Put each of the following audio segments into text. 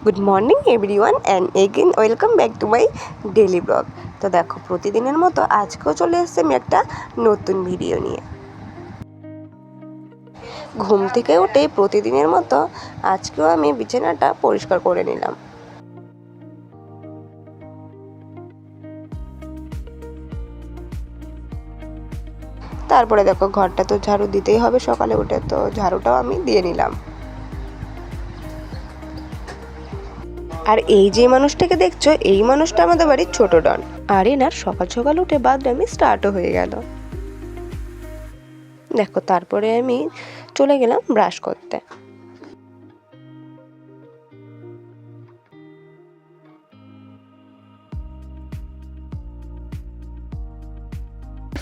Good morning everyone and again welcome back to my daily blog. তো দেখো, প্রতিদিনের মতো আজকেও চলে এসেছি আমি একটা নতুন ভিডিও নিয়ে। ঘুম থেকে উঠে প্রতিদিনের মতো আজকেও আমি বিছানাটা পরিষ্কার করে নিলাম। তারপরে দেখো, ঘরটা তো ঝাড়ু দিতেই হবে সকালে উঠে, তো ঝাড়ুটাও আমি দিয়ে নিলাম। আর এই যে মানুষটাকে দেখছো, এই মানুষটা আমাদের বাড়ির ছোট ডন। আর এনার সকাল সকাল উঠে বাথরুমে স্টার্টও হয়ে গেল। দেখো, তারপরে আমি চলে গেলাম ব্রাশ করতে।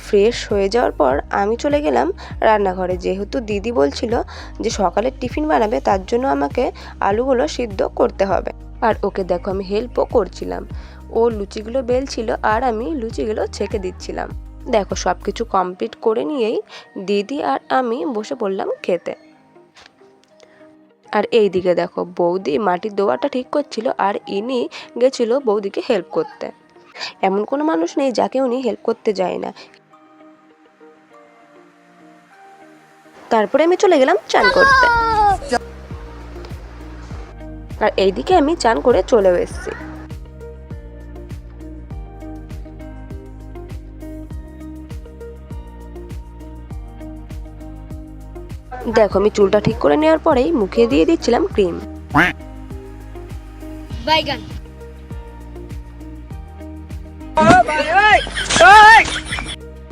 ফ্রেশ হয়ে যাওয়ার পর আমি চলে গেলাম রান্নাঘরে, যেহেতু দিদি বলছিল যে সকালের টিফিন বানাবে, তার জন্য আমাকে আলুগুলো সিদ্ধ করতে হবে। আর ওকে দেখো, আমি হেল্পও করছিলাম। ও লুচিগুলো বেলছিল আর আমি লুচিগুলো ছেঁকে দিচ্ছিলাম। দেখো, সব কিছু কমপ্লিট করে নিয়েই দিদি আর আমি বসে পড়লাম খেতে। আর এই দিকে দেখো, বৌদি মাটির দোয়াটা ঠিক করছিল আর ইনি গেছিল বৌদিকে হেল্প করতে। এমন কোনো মানুষ নেই যাকে উনি হেল্প করতে যায় না। তারপরে আমি চলে গেলাম চান করতে। আর এইদিকে আমি চান করে চলেও এসেছি। দেখো, আমি চুলটা ঠিক করে নেওয়ার পরেই মুখে দিয়ে দিচ্ছিলাম ক্রিম।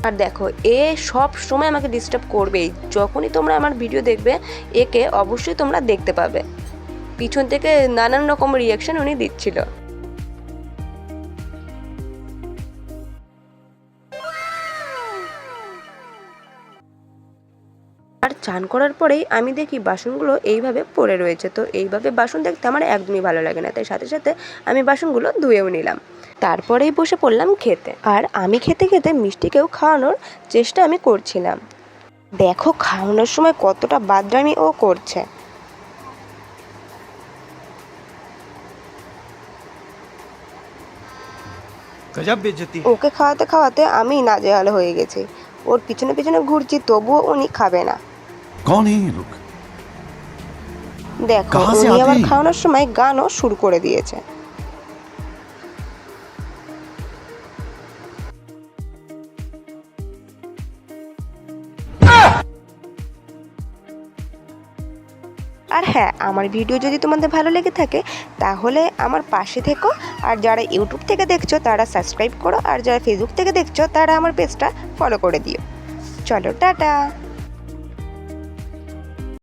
আর দেখো, এ সব সময় আমাকে ডিস্টার্ব করবেই। যখনই তোমরা আমার ভিডিও দেখবে, একে অবশ্যই তোমরা দেখতে পাবে। পিছন থেকে নানান রকম রিয়াকশন উনি দিচ্ছিল। আর চান করার পরেই আমি দেখি বাসনগুলো এইভাবে পড়ে রয়েছে। তো এইভাবে বাসন দেখতে আমার একদমই ভালো লাগে না, তাই সাথে সাথে আমি বাসনগুলো ধুয়েও নিলাম। তারপরেই বসে পড়লাম খেতে। আর আমি খেতে খেতে মিষ্টিকেও খাওয়ানোর চেষ্টা আমি করছিলাম। দেখো, খাওয়ানোর সময় কতটা বাদরামি ও করছে। ওকে খাওয়াতে খাওয়াতে আমি নাজেহাল হয়ে গেছি। ওর পিছনে পিছনে ঘুরছি, তবুও উনি খাবে না। দেখো, উনি আবার খাওয়ানোর সময় গানও শুরু করে দিয়েছে। আর হ্যাঁ, আমার ভিডিও যদি তোমাদের ভালো লেগে থাকে তাহলে আমার পাশে থেকো। আর যারা ইউটিউব থেকে দেখছো তারা সাবস্ক্রাইব করো, আর যারা ফেসবুক থেকে দেখছো তারা আমার পেজটা ফলো করে দিও। চলো, টাটা।